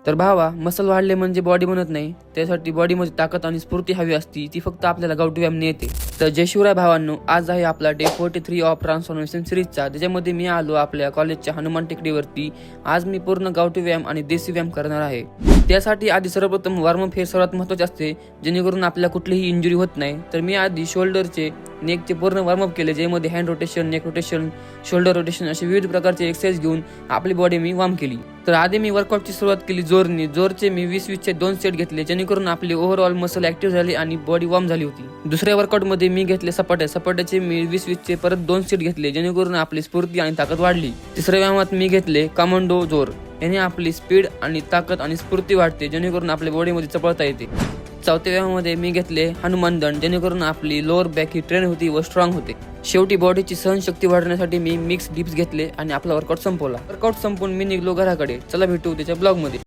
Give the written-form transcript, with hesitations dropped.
तर भावा, मसल वाढले म्हणजे बॉडी बनत नाही. त्यासाठी बॉडीमध्ये ताकद आणि स्फूर्ती हवी असती, ती फक्त आपल्याला गावठी व्यायाम येते. तर जय शिवराय भावांनो, आज आहे आपला डे 43 ऑफ ट्रान्सफॉर्मेशन सिरीजचा. त्याच्यामध्ये मी आलो आपल्या कॉलेजच्या हनुमान टेकडीवरती. आज मी पूर्ण गावठी व्यायाम आणि देसी व्यायाम करणार आहे. त्यासाठी आधी सर्वप्रथम वॉर्मअप हे सर्वात महत्त्वाचे असते, जेणेकरून आपल्याला कुठलीही इंजुरी होत नाही. तर मी आधी शोल्डरचे, नेकचे पूर्ण वॉर्मअप केले, ज्यामध्ये hand rotation, neck rotation, shoulder rotation असे विविध प्रकारचे एक्सरसाइज घेऊन आपली बॉडी मी वार्म केली. तर आधी मी वर्कआउटची सुरुवात केली जोरचे मी 20-20चे 2 सेट घेतले, जेणेकरून आपली ओव्हरऑल मसल ऍक्टिव्ह झाली आणि बॉडी वार्म झाली होती. दुसऱ्या वर्कआउटमध्ये मी घेतले सपाट्याचे मी 20-20चे परत 2 सेट घेतले, जेणेकरून आपली स्फूर्ती आणि ताकद वाढली. तिसऱ्या व्यायामात मी घेतले कमांडो जोर. याने आपली स्पीड आणि ताकद आणि स्फूर्ती वाढते, जेणेकरून आपल्या बॉडीमध्ये चपळता येते. चौथ्या व्यायामामध्ये मी घेतले हनुमान दंड, जेणेकरून आपली लोअर बॅक ही ट्रेन होती व स्ट्रॉंग होते. शेवटी बॉडीची सहनशक्ती वाढवण्यासाठी मी मिक्स डिप्स घेतले आणि आपला वर्कआउट संपवला. वर्कआउट संपवून मी निघलो घराकडे. चला भेटू त्याच्या ब्लॉग मध्ये.